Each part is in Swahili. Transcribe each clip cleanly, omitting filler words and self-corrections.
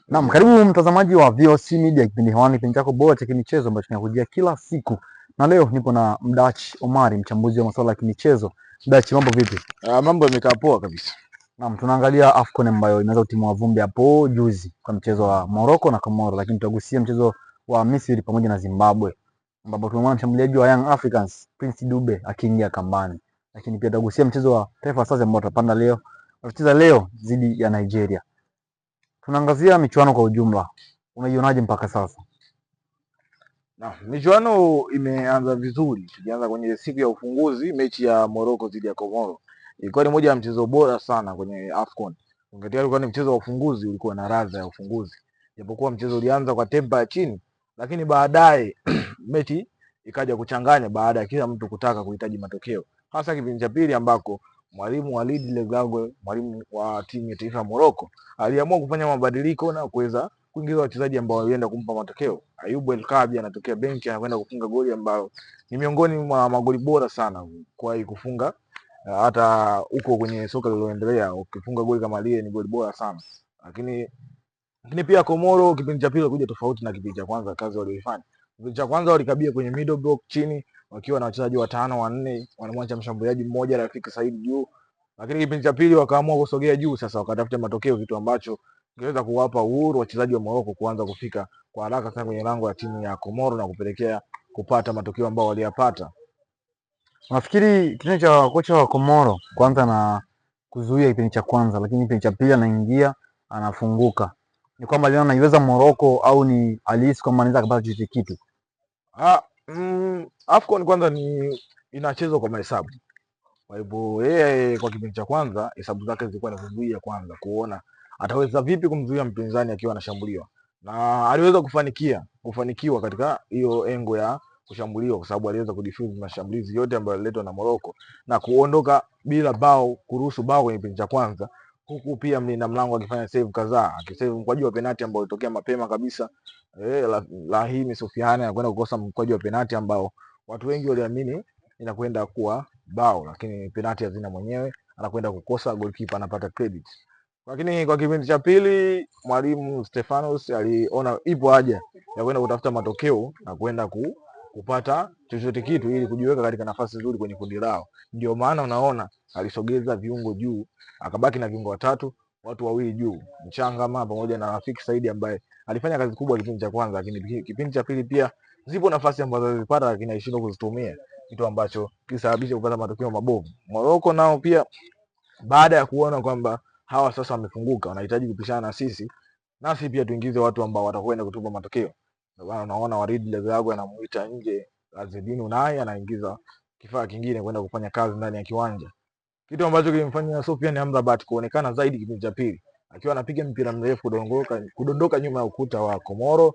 Naam, karibu mtazamaji wa VOC Media, kipindi hewani, kipindi chako bora cha kimichezo ambacho kinakujia kila siku. Na leo nipo na Mdachi Omari, mchambuzi wa masuala ya kimichezo. Mdachi, mambo vipi? Mambo yamekaa poa kabisa. Naam, tunaangalia AFCON ambayo inaweza kutimua vumbi hapo juzi kwa mchezo wa Morocco na Komoro, lakini tutagusia mchezo wa Misri pamoja na Zimbabwe ambapo tumemwona mshambuliaji wa Young Africans Prince Dube akiingia kambani. Lakini pia tutagusia mchezo wa Taifa Stars ambao tutapanda leo, tutacheza leo dhidi ya Nigeria. Tunaangazia michuano kwa ujumla. Unaionaje mpaka sasa? Michuano imeanza vizuri. Tukianza kwenye siku ya ufunguzi, mechi ya Morocco dhidi ya Komoro. Ilikuwa ni moja ya mchezo bora sana kwenye AFCON. Ungetia ulikuwa ni mchezo wa ufunguzi, ulikuwa na ladha ya ufunguzi. Japokuwa mchezo ulianza kwa tempa ya chini, lakini baadaye mechi ikaja kuchanganya baada ya kila mtu kutaka kuhitaji matokeo. Hasa kipindi cha pili ambako mwalimu Walid Regragui, mwalimu wa timu ya taifa ya Morocco, aliamua kufanya mabadiliko na kuweza kuingiza wachezaji ambao walienda kumpa matokeo. Ayubu El Kabi anatokea benchi, anakwenda kufunga goli ambalo ni miongoni mwa magoli bora sana kwa kufunga. Hata huko kwenye soka liloendelea, ukifunga goli kama lile ni goli bora sana. Lakini pia Komoro kipindi cha pili walikuja tofauti na kipindi cha kwanza. Kazi walioifanya kipindi cha kwanza, walikabia kwenye middle block chini wakiwa na wachezaji watano wanne, wanamwacha mshambuliaji mmoja Rafiki Said juu. Lakini kipindi cha pili wakaamua kusogea juu, sasa wakatafuta matokeo, kitu ambacho ingeweza kuwapa uhuru wachezaji wa Morocco kuanza kufika kwa haraka sana kwenye lango la timu ya Komoro na kupelekea kupata matokeo ambao waliyapata. Nafikiri kitendo cha kocha wa Komoro kwanza na kuzuia kipindi cha kwanza, lakini kipindi cha pili anaingia anafunguka, ni kwamba aliona anaiweza Morocco au ni alihisi kwamba anaweza kupata chochote kitu? AFCON kwanza ni inachezwa kwa mahesabu. Kwa hivyo yeye kwa kipindi cha kwanza hesabu zake zilikuwa ni kuzuia kwanza, kuona ataweza vipi kumzuia mpinzani akiwa anashambuliwa, na aliweza kufanikiwa katika hiyo engo ya kushambuliwa, kwa sababu aliweza kudefuse mashambulizi yote ambayo yaliletwa na Morocco na kuondoka bila bao, kuruhusu bao kwenye kipindi cha kwanza, huku pia mlinda mlango akifanya save kadhaa, akisave mkwaju wa penalti ambao ulitokea mapema kabisa. Rahimi Sofiane anakwenda kukosa mkwaju wa penalti ambao watu wengi waliamini inakwenda kuwa bao, lakini penalti hazina mwenyewe, anakwenda kukosa, goalkeeper anapata credit. Lakini kwa kipindi cha pili mwalimu Stefanos aliona ipo haja ya kwenda kutafuta matokeo na kwenda kupata chochote kitu ili kujiweka katika nafasi nzuri kwenye kundi lao. Ndio maana unaona alisogeza viungo juu, akabaki na viungo watatu, watu wawili juu, Mchangama pamoja na Rafiki Saidi ambaye alifanya kazi kubwa kipindi cha kwanza, lakini kipindi cha pili pia zipo nafasi ambazo alizipata lakini alishindwa kuzitumia, kitu ambacho kilisababisha kupata matokeo mabovu. Morocco nao pia baada ya kuona kwamba hawa sasa wamefunguka, wanahitaji kupishana na sisi, nasi pia tuingize watu ambao watakwenda kutupa matokeo. Ndio maana unaona Walid Regragui anamuita nje Azedine, naye anaingiza kifaa kingine kwenda kufanya kazi ndani ya kiwanja, kitu ambacho kilimfanya Sofiane Amrabat kuonekana zaidi kipindi cha pili, akiwa anapiga mpira mrefu kudondoka nyuma ya ukuta wa Komoro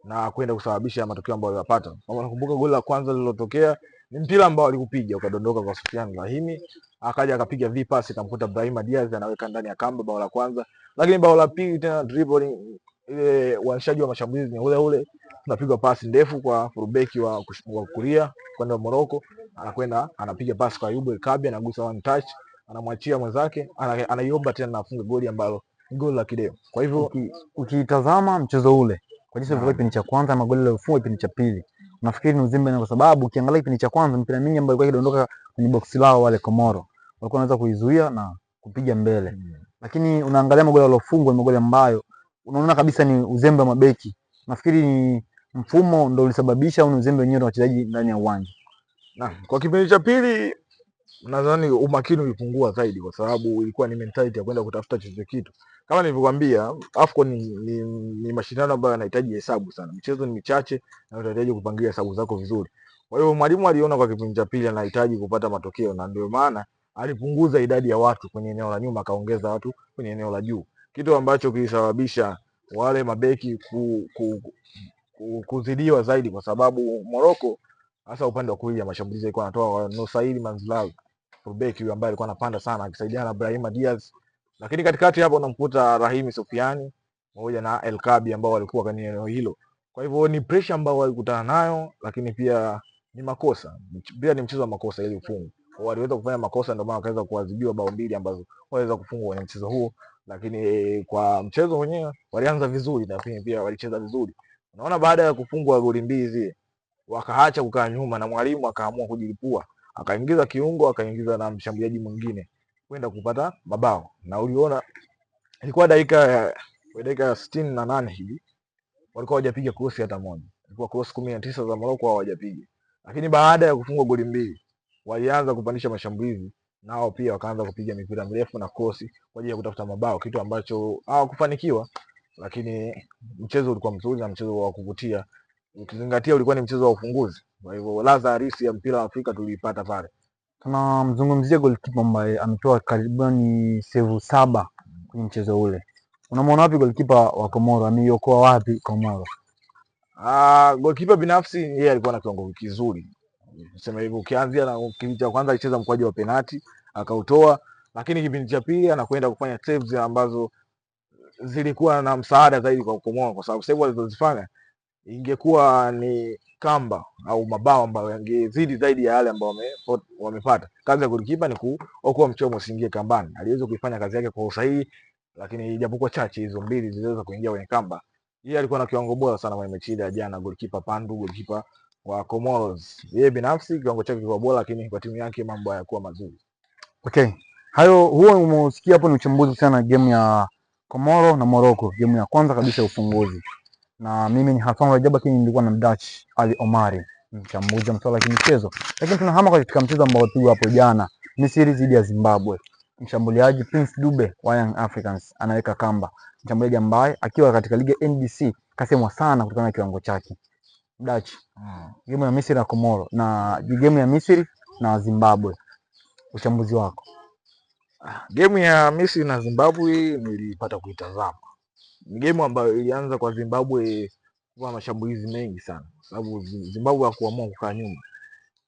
na kwenda kusababisha matokeo ambayo walipata. Kama unakumbuka goli la kwanza lililotokea ni mpira ambao alikupiga ukadondoka kwa Sufyan Rahimi, akaja akapiga v-pass akamkuta Brahima Diaz anaweka ndani ya kamba, bao la kwanza. Lakini bao la pili tena dribbling ile uanishaji wa mashambulizi ni ule ule, tunapigwa pasi ndefu kwa fullback wa kulia kwenda Morocco, anakwenda anapiga pasi kwa Ayubu El Kabi, anagusa one touch, anamwachia mwenzake, anaiomba tena na afunge goli ambalo ni goli la kideo. Kwa hivyo ukitazama mchezo ule kwa jinsi ilivyokuwa kipindi cha kwanza, magoli yaliyofungwa kipindi cha pili, unafikiri ni uzembe? Kwa sababu ukiangalia kipindi cha kwanza mpira mingi ambayo ilikuwa ikidondoka kwenye box lao wale Komoro walikuwa wanaweza kuizuia na kupiga mbele. Lakini unaangalia magoli yaliyofungwa ni magoli ambayo unaona kabisa ni uzembe wa mabeki. Nafikiri ni mfumo ndio ulisababisha au ni uzembe wenyewe wa wachezaji ndani ya uwanja? Kwa kipindi cha pili nadhani umakini ulipungua zaidi, kwa sababu ilikuwa ni mentality ya kwenda kutafuta chochote kitu. Kama nilivyokuambia, AFCON ni mashindano ambayo yanahitaji hesabu sana. Michezo ni michache na unahitaji kupangia hesabu zako vizuri. Kwa hiyo mwalimu aliona kwa kipindi cha pili anahitaji kupata matokeo, na ndio maana alipunguza idadi ya watu kwenye eneo la nyuma, akaongeza watu kwenye eneo la juu, kitu ambacho kilisababisha wale mabeki kuzidiwa zaidi, kwa sababu Morocco hasa upande wa kulia mashambulizi alikuwa anatoa Nusairi Manzlawi, fullback huyu ambaye alikuwa anapanda sana akisaidiana na Brahima Diaz, lakini katikati hapo unamkuta Rahimi Sofiani pamoja na El Kabi ambao walikuwa kwenye eneo hilo. Kwa hivyo ni pressure ambao walikutana nayo, lakini pia ni makosa, pia ni mchezo wa makosa ili ufunge. waliweza kufanya makosa, ndio maana wakaweza kuadhibiwa bao mbili ambazo waliweza kufungwa kwenye mchezo huo. Lakini kwa mchezo wenyewe walianza vizuri, lakini pia walicheza vizuri. Unaona, baada ya kufungwa goli mbili zile wakaacha kukaa nyuma na mwalimu akaamua kujilipua, akaingiza kiungo, akaingiza na mshambuliaji mwingine kwenda kupata mabao, na uliona ilikuwa dakika 68 hivi walikuwa hawajapiga cross hata moja. Ilikuwa cross 19 za Morocco hawajapiga. Lakini baada ya kufungwa goli mbili walianza kupandisha mashambulizi, nao pia wakaanza kupiga mipira mirefu na cross kwa ajili ya kutafuta mabao, kitu ambacho hawakufanikiwa. Lakini mchezo ulikuwa mzuri na mchezo wa kuvutia, ukizingatia ulikuwa ni mchezo wa ufunguzi. Kwa hivyo ladha halisi ya mpira wa Afrika tuliipata pale. Tunamzungumzia goalkeeper ambaye ametoa karibuni save 7 kwenye mchezo ule. Unamwona wapi goalkeeper wa Komoro? Ameiokoa wapi Komoro? Goalkeeper binafsi yeye alikuwa na kiwango kizuri. Sema hivyo, ukianzia na kipindi cha kwanza alicheza mkwaju wa penalti akautoa, lakini kipindi cha pili anakwenda kufanya saves ambazo zilikuwa na msaada zaidi kwa Komoro, kwa sababu save alizozifanya ingekuwa ni kamba au mabao ambayo yangezidi zaidi ya yale ambayo wamepata. Kazi ya goalkeeper ni kuokoa mchomo usiingie kambani. Aliweza kuifanya kazi yake kwa usahihi, lakini ijapokuwa chache hizo mbili ziliweza kuingia kwenye kamba. Yeye alikuwa na kiwango bora sana kwenye mechi ile ya jana, goalkeeper Pandu, goalkeeper wa Comoros. Yeye binafsi kiwango chake kilikuwa bora, lakini kwa timu yake mambo hayakuwa mazuri. Okay. Huo umesikia hapo ni uchambuzi sana game ya Komoro na Morocco, game ya kwanza kabisa ya ufunguzi. Na mimi ni Hassan Rajab, lakini nilikuwa na Dutch Ali Omari, mchambuzi wa masuala ya michezo. Lakini tunahama katika mchezo ambao ulipigwa hapo jana, Misri dhidi ya Zimbabwe. Mshambuliaji Prince Dube wa Young Africans anaweka kamba. Mshambuliaji ambaye akiwa katika ligi ya NBC kasemwa sana kutokana na kiwango chake. Dutch, game ya Misri na Komoro na game ya Misri na Zimbabwe, uchambuzi wako? Game ya Misri na Zimbabwe nilipata kuitazama. Ni game ambayo ilianza kwa Zimbabwe kwa mashambulizi mengi sana, sababu Zimbabwe hakuamua kukaa nyuma.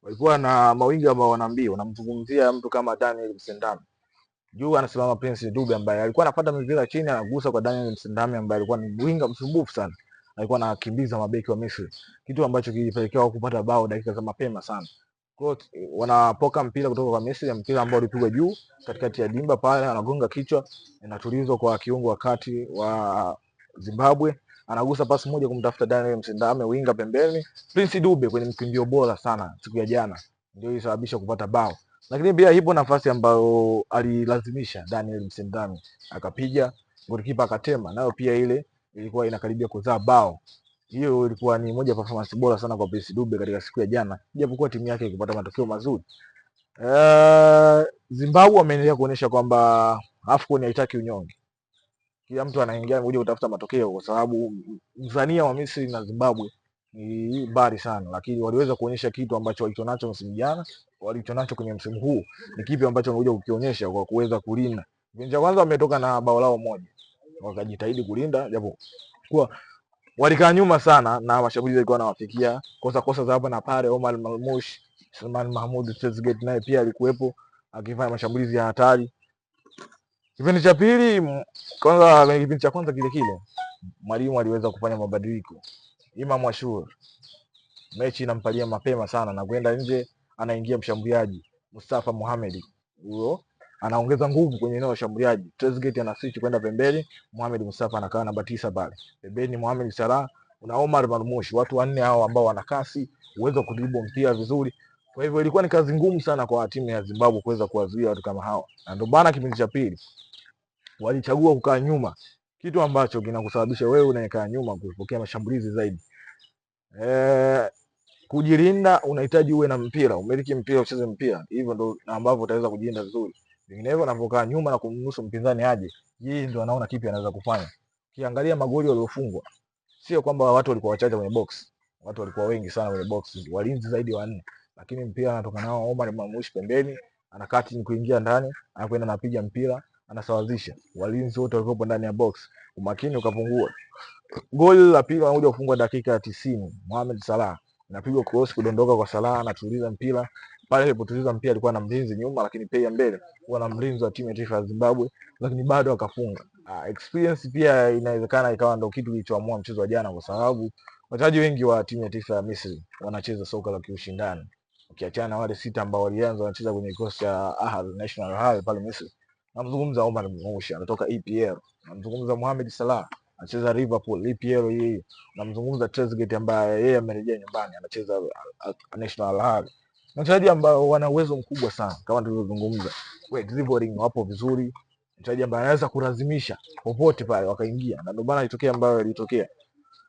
Walikuwa na mawingi ambao wanaambia, unamzungumzia mtu kama Daniel Msendame. Juu anasimama Prince Dube ambaye alikuwa anapata mipira chini, anagusa kwa Daniel Msendame ambaye alikuwa ni winga msumbufu sana. Alikuwa anakimbiza mabeki wa Misri, kitu ambacho kilipelekea wao kupata bao dakika za mapema sana. Kwa hiyo wanapoka mpira kutoka kwa Misri, mpira ambao ulipigwa juu katikati ya dimba pale, anagonga kichwa, inatulizwa kwa kiungo wa kati wa Zimbabwe, anagusa pasi moja kumtafuta Daniel Msendame winga pembeni. Prince Dube kwenye mkimbio bora sana siku ya jana ndio ilisababisha kupata bao. Lakini pia ipo nafasi ambayo alilazimisha Daniel Msendame akapiga, golikipa akatema, nayo pia ile ilikuwa inakaribia kuzaa bao. Hiyo ilikuwa ni moja performance bora sana kwa Prince Dube katika siku ya jana, japokuwa timu yake ikipata matokeo mazuri. Zimbabwe wameendelea kuonyesha kwamba AFCON haitaki unyonge. Kila mtu anaingia kuja kutafuta matokeo, kwa sababu mzania wa Misri na Zimbabwe ni mbali sana, lakini waliweza kuonyesha kitu ambacho walichonacho msimu jana, walichonacho kwenye msimu huu ni kipi ambacho wamekuja kukionyesha kwa kuweza kulinda. Kipindi cha kwanza wametoka na bao lao moja, wakajitahidi kulinda, japo kwa walikaa nyuma sana na mashambulizi yalikuwa yanawafikia kosa za hapa na pale. Omar Malmush, Salman Mahmoud Trezeguet naye pia alikuwepo akifanya mashambulizi ya hatari. Kipindi cha pili kwanza, kwenye kipindi cha kwanza kile mwalimu aliweza kufanya mabadiliko. Imam Ashur mechi inampalia mapema sana na kwenda nje, anaingia mshambuliaji Mustafa Mohamed, huyo anaongeza nguvu kwenye eneo la shambuliaji. Trezeguet ana switch kwenda pembeni, Mohamed Mustafa anakaa namba 9 pale pembeni. Mohamed Salah na Omar Marmush, watu wanne hao ambao wana kasi, uwezo wa kudribble mpira vizuri. Kwa hivyo ilikuwa ni kazi ngumu sana kwa timu ya Zimbabwe kuweza kuwazuia watu kama hao, na ndio bana kipindi cha pili walichagua kukaa nyuma, kitu ambacho kinakusababisha wewe unayekaa nyuma kupokea mashambulizi zaidi. Kujilinda unahitaji uwe na mpira, umiliki mpira, ucheze mpira, hivyo ndo ambavyo utaweza kujilinda vizuri. Vinginevyo unapokaa nyuma na kumruhusu mpinzani aje, yeye ndo anaona kipi anaweza kufanya. Kiangalia magoli waliofungwa, sio kwamba watu walikuwa wachache kwenye box, watu walikuwa wengi sana kwenye box, walinzi zaidi ya 4, lakini mpira anatoka nao Omar Mamushi pembeni, anakati ni kuingia ndani, anakwenda anapiga mpira, anasawazisha. Walinzi wote walikuwa ndani ya box, umakini ukapungua. Goli la pili wanakuja kufungwa dakika ya 90, Mohamed Salah inapigwa cross kudondoka kwa Salah, anatuliza mpira pale. Alipotuliza mpira alikuwa na mlinzi nyuma, lakini pia mbele kuwa na mlinzi wa timu ya taifa ya Zimbabwe, lakini bado akafunga. Experience pia inawezekana ikawa ndio kitu kilichoamua mchezo wa jana, kwa sababu wachezaji wengi wa timu ya taifa ya Misri wanacheza soka la kiushindani. ukiachana na wale 6 ambao walianza wanacheza kwenye kikosi cha Ahly National Al pale Misri. Namzungumza Omar Moushi anatoka EPL, namzungumza Mohamed Salah anacheza Liverpool EPL hii, namzungumza Trezeguet ambaye yeye amerejea nyumbani anacheza National Al. Wachezaji ambao wana uwezo mkubwa sana kama tulivyozungumza, dribbling wapo vizuri, mchezaji ambaye anaweza kulazimisha popote pale wakaingia, na ndio maana ilitokea ambayo ilitokea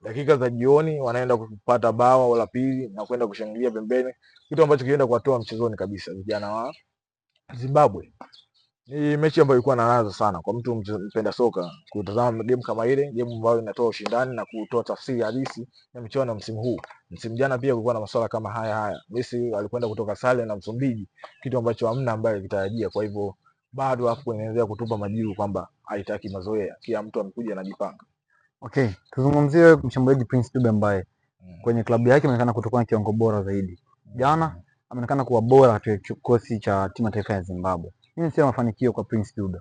dakika za jioni wanaenda kupata bao la pili na kwenda kushangilia pembeni, kitu ambacho kienda kuwatoa mchezoni kabisa vijana wa Zimbabwe. Ni mechi ambayo ilikuwa na ladha sana kwa mtu mpenda soka kutazama game kama ile, game ambayo inatoa ushindani na kutoa tafsiri halisi ya michuano ya msimu huu. Msimu jana pia kulikuwa na masuala kama haya. Misri alikwenda kutoka sare na Msumbiji, kitu ambacho hamna ambaye alitarajia. Kwa hivyo bado hapo inaendelea kutupa majibu kwamba haitaki mazoea, kila mtu amekuja anajipanga. Okay, tuzungumzie mshambuliaji Prince Dube ambaye kwenye klabu yake ameonekana kutokuwa na kiwango bora zaidi. Jana ameonekana kuwa bora katika kikosi cha timu ya taifa ya Zimbabwe. Nini sio mafanikio kwa Prince Dube?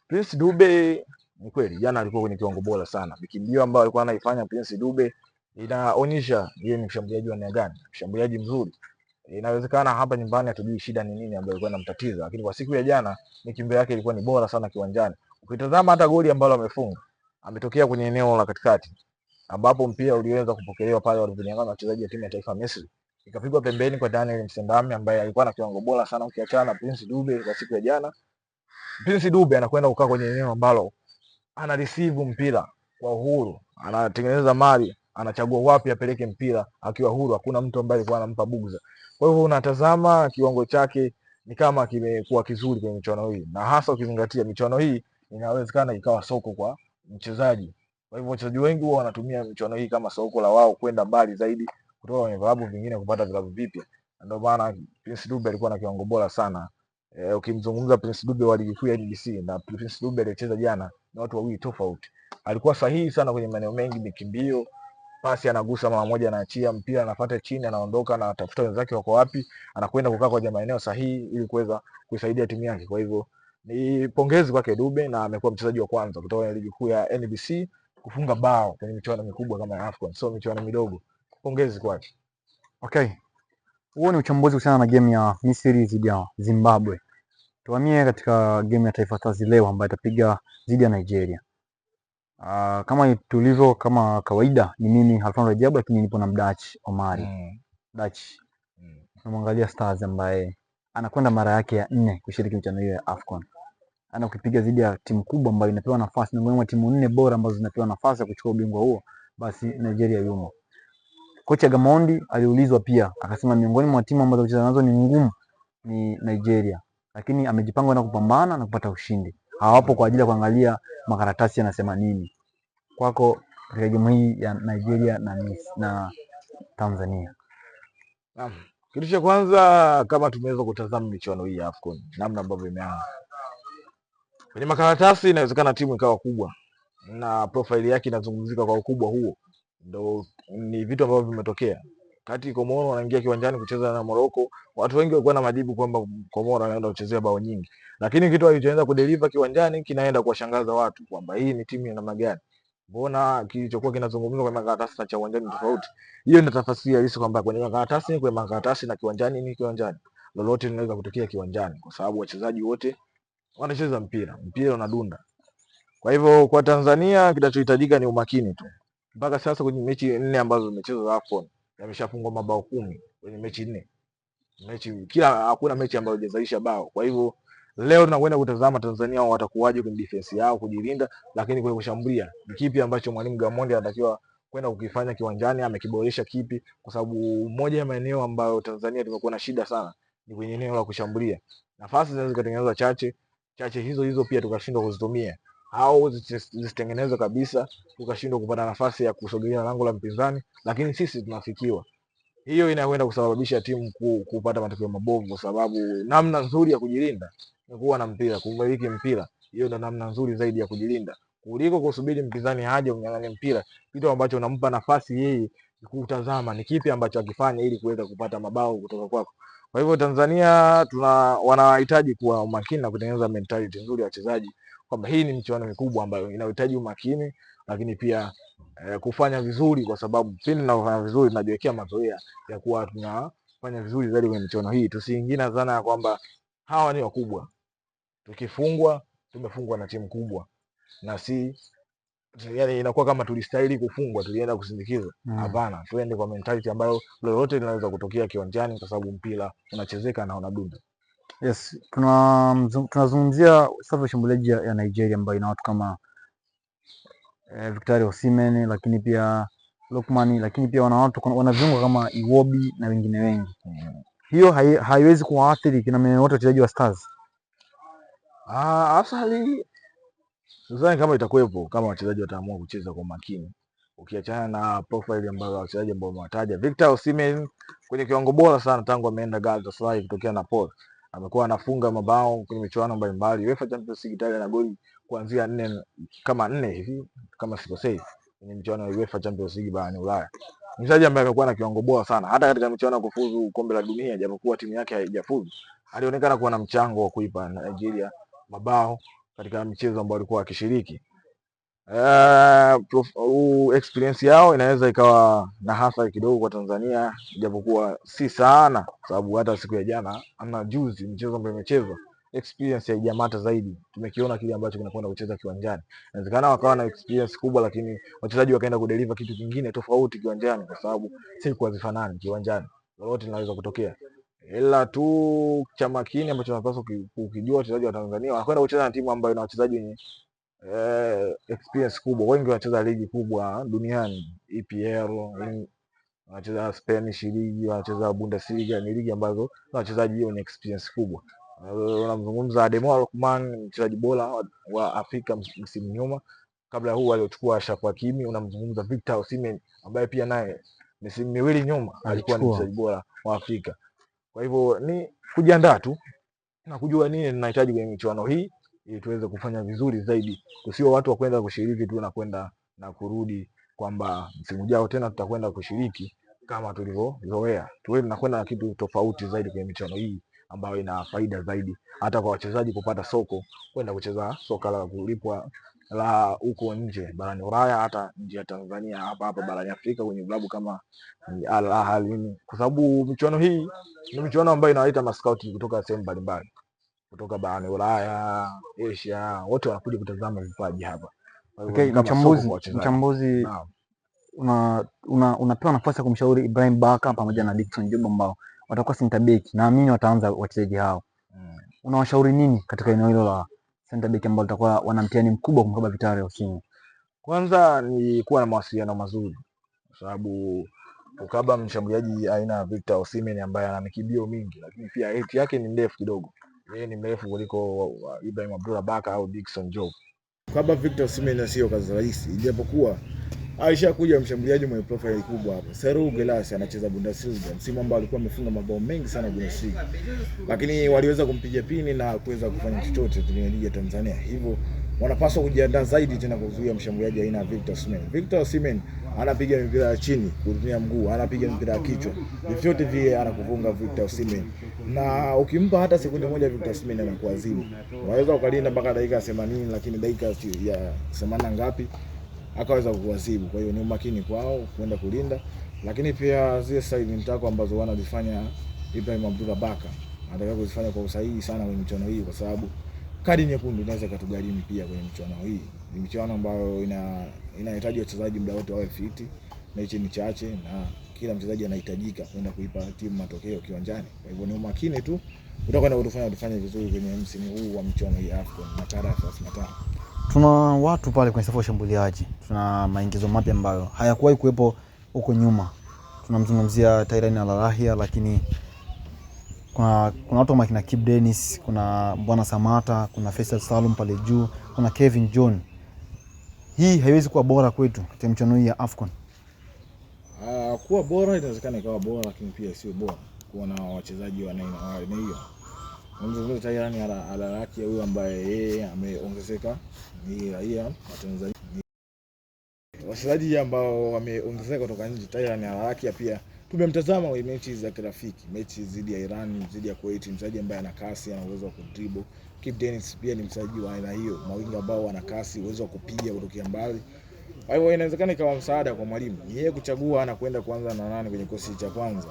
Prince Dube ni kweli jana alikuwa kwenye kiwango bora sana. Mikimbio ambayo alikuwa anaifanya Prince Dube inaonyesha yeye ni mshambuliaji wa aina gani, mshambuliaji mzuri. Inawezekana hapa nyumbani hatujui shida ni nini ambayo ilikuwa inamtatiza, lakini kwa siku ya jana mikimbio yake ilikuwa ni bora sana kiwanjani. Ukitazama hata goli ambalo amefunga, ametokea kwenye eneo la katikati ambapo mpira uliweza kupokelewa pale walivyonyang'ana wachezaji wa timu ya taifa Misri. Ikapigwa pembeni kwa Daniel Msendame ambaye alikuwa na kiwango bora sana ukiachana na Prince Dube kwa siku ya jana. Prince Dube anakwenda kukaa kwenye eneo ambalo ana receive mpira kwa uhuru, anatengeneza mali, anachagua wapi apeleke mpira akiwa huru, hakuna mtu ambaye alikuwa anampa bugza. Kwa hivyo unatazama kiwango chake ni kama kimekuwa kizuri kwenye michuano hii, na hasa ukizingatia michuano hii inawezekana ikawa soko kwa mchezaji. Kwa hivyo wachezaji wengi huwa wanatumia michuano hii kama soko la wao kwenda mbali zaidi kutoka kwenye vilabu vingine kupata vilabu vipya. Ndio maana Prince Dube alikuwa na kiwango bora sana. Ukimzungumza Prince Dube wa ligi kuu ya NBC na Prince Dube alicheza jana ni watu wawili tofauti. Alikuwa sahihi sana kwenye maeneo mengi, mikimbio, pasi anagusa mara moja, anaachia mpira, anafuata chini, anaondoka na atafuta wenzake wako wapi, anakwenda kukaa kwenye maeneo sahihi ili kuweza kuisaidia timu yake. Kwa hivyo ni pongezi kwake Dube, na amekuwa mchezaji wa kwanza kutoka ligi kuu ya NBC kufunga bao kwenye michuano mikubwa kama ya AFCON, sio michuano midogo. Pongezi kwake. Okay. Huo ni uchambuzi kuhusiana na game ya Misri dhidi ya Zimbabwe. Tuhamie katika game ya Taifa Stars leo ambayo itapiga dhidi ya Nigeria. Kama tulivyo kama kawaida ni mimi Halfan Rajabu, lakini nipo na Mdach Omari. Dach. Tunamwangalia Stars ambaye anakwenda mara yake ya 4 kushiriki michuano hiyo ya AFCON. Ana kupiga dhidi ya timu kubwa ambayo inapewa nafasi, miongoni mwa timu 4 bora ambazo zinapewa nafasi ya kuchukua ubingwa huo, basi Nigeria yumo. Kocha Gamondi aliulizwa pia akasema miongoni mwa timu ambazo kucheza nazo ni ngumu ni Nigeria, lakini amejipanga na kupambana na kupata ushindi. Hawapo kwa ajili ya kuangalia makaratasi yanasema nini. Kwako katika game hii ya Nigeria na Tanzania. Naam. Kitu cha kwanza kama tumeweza kutazama michuano hii ya AFCON namna ambavyo imeanza. Kwenye makaratasi inawezekana timu ikawa kubwa na profile yake inazungumzika kwa ukubwa huo. Ndio ni vitu ambavyo vimetokea. Kati Komoro wanaingia kiwanjani kucheza na Morocco, watu wengi walikuwa na majibu kwamba Komoro anaenda kuchezea bao nyingi. Lakini kitu alichoanza kudeliver kiwanjani kinaenda kuwashangaza watu kwamba hii ni timu ya namna gani. Mbona kilichokuwa kinazungumzwa kwenye makaratasi na cha uwanjani tofauti? Hiyo ni tafsiri halisi kwamba kwenye makaratasi na kiwanjani ni kiwanjani. Lolote linaweza kutokea kiwanjani kwa sababu wachezaji wote wanacheza mpira unadunda. Kwa hivyo kwa Tanzania kinachohitajika ni umakini tu. Mpaka sasa kwenye mechi 4 ambazo zimechezwa za AFCON yameshafungwa mabao 10 kwenye mechi 4. Hakuna mechi ambayo haijazalisha bao. Kwa hivyo leo tunakwenda kutazama Tanzania watakuwaje kwenye defense yao kujilinda, lakini kwenye kushambulia ni kipi ambacho mwalimu Gamondi anatakiwa kwenda kukifanya kiwanjani, amekiboresha kipi? Kwa sababu moja ya maeneo ambayo Tanzania tumekuwa na shida sana ni kwenye eneo la kushambulia. Nafasi zinaweza kutengenezwa chache hizo pia tukashindwa kuzitumia, au zisitengenezwe kabisa tukashindwa kupata nafasi ya kusogelea lango la mpinzani, lakini sisi tunafikiwa. Hiyo inakwenda kusababisha timu kupata matokeo mabovu, kwa sababu namna nzuri ya kujilinda ni kuwa na mpira, kumiliki mpira. Hiyo ndio namna nzuri zaidi ya kujilinda kuliko kusubiri mpinzani haje unyang'anye mpira, kitu ambacho unampa nafasi yeye kutazama ni kipi ambacho akifanya ili kuweza kupata mabao kutoka kwako. Kwa hivyo Tanzania wanahitaji kuwa umakini na kutengeneza mentality nzuri ya wachezaji kwamba hii ni michuano mikubwa ambayo inahitaji umakini, lakini pia kufanya vizuri, kwa sababu pindi tunafanya vizuri tunajiwekea mazoea ya kuwa tunapata kufanya vizuri zaidi kwenye michuano hii. Tusiingie dhana ya kwamba hawa ni wakubwa. Tukifungwa tumefungwa na timu kubwa, na si yani inakuwa kama tulistahili kufungwa tulienda kusindikiza. Hapana, tuende kwa mentality ambayo lolote linaweza kutokea kiwanjani, kwa sababu mpira unachezeka na unadunda. Yes, tunazungumzia safu ya shambuliaji ya Nigeria ambayo ina watu kama Victor Osimhen, lakini pia Lookman, lakini pia wana viungo kama Iwobi na wengine wengi. Hiyo haiwezi kuwaathiri kina mwenye wote wachezaji wa Stars. Asali sidhani kama itakuwepo kama wachezaji wataamua kucheza kwa makini. Ukiachana na profile ambayo wachezaji ambao wamewataja, Victor Osimhen kwenye kiwango bora sana tangu ameenda Galatasaray kutokea Napoli. Amekuwa anafunga mabao kwenye michuano mbalimbali. UEFA Champions League tayari ana goli kuanzia 4 hivi kama sikosei, kwenye michuano ya UEFA Champions League barani Ulaya. Mchezaji ambaye amekuwa na kiwango bora sana hata katika michuano ya kufuzu kombe la dunia, japokuwa timu yake haijafuzu, alionekana kuwa na mchango wa kuipa Nigeria mabao katika michezo ambayo alikuwa akishiriki. Experience yao inaweza ikawa na hasa kidogo kwa Tanzania, japokuwa si sana, sababu hata siku ya jana ama juzi mchezo ambao imechezwa experience ya Jamata zaidi. Tumekiona kile ambacho kinakwenda kucheza kiwanjani. Inawezekana wakawa na experience kubwa, lakini wachezaji wakaenda kudeliver kitu kingine tofauti kiwanjani, kwa sababu siku hazifanani kiwanjani, lolote linaweza kutokea. Ila tu cha makini ambacho tunapaswa kukijua, wachezaji wa Tanzania wanakwenda kucheza na timu ambayo ina wachezaji wenye experience kubwa. Wengi wanacheza ligi kubwa duniani, EPL, wanacheza Spanish league, wanacheza Bundesliga. Ni ligi ambazo na wachezaji wenye experience kubwa. Unamzungumza Ademola Lookman, mchezaji bora wa Afrika msimu nyuma, kabla huu aliochukua Ashraf Hakimi. Unamzungumza Victor Osimhen ambaye pia naye msimu miwili nyuma alikuwa ni mchezaji bora wa Afrika. Kwa hivyo ni kujiandaa tu na kujua nini tunahitaji kwenye michuano hii ili tuweze kufanya vizuri zaidi. Tusio watu wa kwenda kushiriki tu na kwenda na kurudi, kwamba msimu ujao tena tutakwenda kushiriki kama tulivyozoea. Tuwe tunakwenda na kitu tofauti zaidi kwenye michuano hii ambayo ina faida zaidi, hata kwa wachezaji kupata soko kwenda kucheza soka la kulipwa la huko nje barani Ulaya, hata nje ya Tanzania, hapa barani Afrika kwenye vilabu kama Al Ahly, kwa sababu michuano hii ni michuano ambayo inaleta maskauti kutoka sehemu mbalimbali, kutoka barani Ulaya, Asia, wote wanakuja kutazama vipaji hapa. Okay, mchambuzi unapewa nafasi ya kumshauri Ibrahim Baka pamoja na Dickson Job ambao watakuwa center back, naamini wataanza wachezaji hao. Unawashauri nini katika eneo hilo la center back ambao watakuwa wana mtihani mkubwa kumkaba Victor Osimhen? Kwanza ni kuwa na mawasiliano mazuri, kwa sababu ukaba mshambuliaji aina ya Victor Osimhen ambaye ana mikimbio mingi, lakini pia height yake ni ndefu kidogo. Yeye ni mrefu kuliko Ibrahim Abdullah Baka au Dickson Job. Kaba Victor Osimhen sio kazi rahisi, ijapokuwa alishakuja mshambuliaji mwenye profile kubwa hapa. Serhou Guirassy anacheza Bundesliga, msimu ambao alikuwa amefunga mabao mengi sana Bundesliga, lakini waliweza kumpiga pini na kuweza kufanya chochote kwenye ligi ya Tanzania. Hivyo wanapaswa kujiandaa zaidi tena kuzuia mshambuliaji aina ya Victor Osimhen. Victor Osimhen anapiga mipira ya chini kutumia mguu, anapiga mipira ya kichwa, vyote vile anakufunga Victor Osimhen, na ukimpa hata sekunde moja Victor Osimhen anakuadhibu. Unaweza ukalinda mpaka dakika 80, lakini dakika ya 80 ngapi akaweza kuadhibu. Kwa hiyo ni umakini kwao kwenda kulinda, lakini pia zile side mtako ambazo wanazifanya Ibrahim Abdullah Baka anataka kuzifanya kwa usahihi sana kwenye michuano hii, kwa sababu kadi nyekundu inaweza katugharimu pia kwenye michuano hii. Ni michuano ambayo inahitaji wachezaji muda wote wawe fit, mechi ni chache na kila mchezaji anahitajika kwenda kuipa timu matokeo kiwanjani. Kwa hivyo ni umakini tu utakwenda kutufanya tufanye vizuri kwenye msimu huu wa michuano hii AFCON makala 35. Tuna watu pale kwenye safu ya shambuliaji, tuna maingizo mapya ambayo hayakuwahi kuwepo huko nyuma. Tunamzungumzia Tyran Al-Rahia, lakini kuna watu kama kina Kip Dennis, kuna Bwana Samata, kuna Faisal Salum pale juu, kuna Kevin John. Hii haiwezi kuwa bora kwetu katika michuano hii ya AFCON. Kuwa bora inawezekana ikawa bora, lakini pia sio bora kuwa na wachezaji wa aina hiyo. Mzungumzo Tyran Al-Rahia huyu ambaye yeye ameongezeka, ni raia wa Tanzania. Wachezaji ambao wameongezeka kutoka nje, Tyran Al-Rahia pia tumemtazama kwenye mechi za kirafiki, mechi dhidi ya Iran, dhidi ya Kuwait, mchezaji ambaye ana kasi, ana uwezo wa kudribble. Kip Dennis pia ni mchezaji wa aina hiyo, mawinga ambao wana kasi, uwezo wa kupiga kutokea mbali. Kwa hivyo inawezekana ikawa msaada kwa mwalimu. Ni yeye kuchagua na kwenda kuanza na nani kwenye kikosi cha kwanza.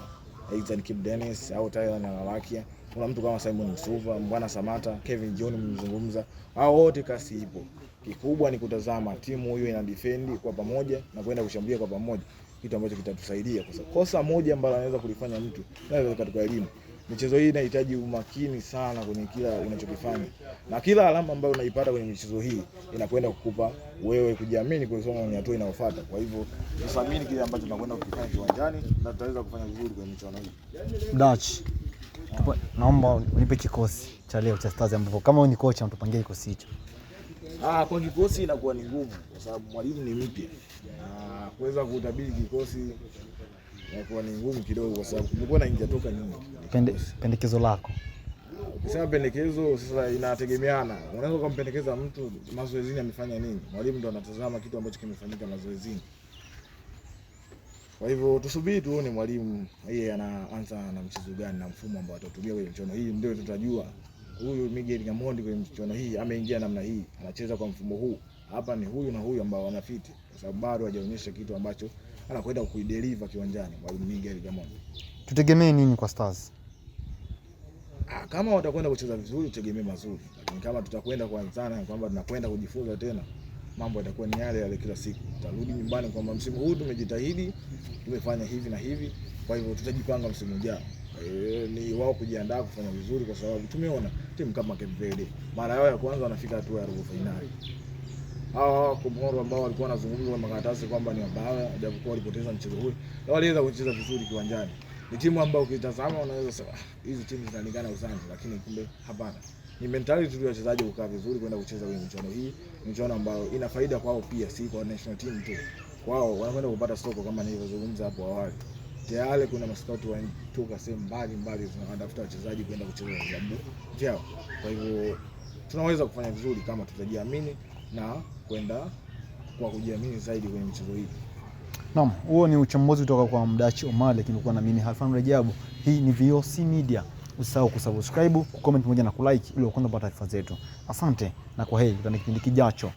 Aidha Kip Dennis au Tyler Nalawakia, kuna mtu kama Simon Msuva, Mbwana Samata, Kevin John mzungumza, hao wote kasi ipo. Kikubwa ni kutazama timu hiyo ina defend kwa pamoja na kwenda kushambulia kwa pamoja, kitu ambacho kitatusaidia, kwa sababu kosa moja ambalo anaweza kulifanya mtu naweza katika elimu. Michezo hii inahitaji umakini sana kwenye kila unachokifanya, na kila alama ambayo unaipata kwenye michezo hii inakwenda kukupa wewe kujiamini kusonga kwenye hatua inayofuata. Kwa hivyo tusamini kile ambacho tunakwenda kukifanya kiwanjani na tutaweza kufanya vizuri kwenye michezo hii. Dutch, naomba unipe kikosi cha leo cha Stars, ambapo kama wewe ni kocha mtupangie kikosi hicho. Kwa kikosi inakuwa ni ngumu kwa sababu mwalimu ni mpya. Kuweza kutabiri kikosi inakuwa ni ngumu kidogo kwa sababu kumekuwa na ingia toka nyingi. Pendekezo lako? Ukisema pendekezo sasa inategemeana. Unaweza kumpendekeza mtu mazoezini amefanya nini. Mwalimu ndo anatazama kitu ambacho kimefanyika mazoezini. Kwa hivyo tusubiri tuone mwalimu yeye anaanza na mchezo gani na mfumo ambao atatumia kwenye mchezo hii, ndio tutajua huyu Miguel Gamondi kwenye mchezo hii ameingia namna hii, anacheza kwa mfumo huu. Hapa ni huyu na huyu ambao wanafiti, kwa sababu bado hajaonyesha kitu ambacho anakwenda kuideliver kiwanjani mwalimu Miguel Gamondi. Tutegemee nini kwa Stars? Kama watakwenda kucheza vizuri tutegemee mazuri, lakini kama tutakwenda kuanzana kwamba tunakwenda kujifunza tena, mambo yatakuwa ni yale yale kila siku. Tutarudi nyumbani kwamba msimu huu tumejitahidi, tumefanya hivi na hivi, kwa hivyo tutajipanga msimu ujao. Ni wao kujiandaa kufanya vizuri, kwa sababu tumeona timu kama Cape Verde mara yao ya kwanza wanafika hatua ya robo finali. Hao Komoro ambao walikuwa wanazungumza kwa makaratasi kwamba ni wabaya, japokuwa walipoteza mchezo huu, na waliweza kucheza vizuri kiwanjani. Ni timu ambayo ukitazama unaweza sema hizi timu zinalingana uzani, lakini kumbe hapana. Ni mentality tu ya wachezaji kukaa vizuri kwenda kucheza kwenye michuano hii, michuano ambayo ina faida kwao pia, si kwa national team tu. Kwao wanakwenda kupata soko kama nilivyozungumza hapo awali. Tayari kuna mascout wanatoka sehemu mbali wanatafuta wachezaji kwenda kucheza kwa sababu vyao. Kwa hivyo tunaweza kufanya vizuri kama tutajiamini na kwenda kwa kujiamini zaidi kwenye michezo hii. Naam, huo ni uchambuzi kutoka kwa Mdachi Omale, kimekuwa na mimi Halfan Rajabu. Hii ni VOC Media. Usisahau kusubscribe, kucomment pamoja na kulike ili uanze kupata taarifa zetu. Asante na kwaheri, tutane kipindi kijacho.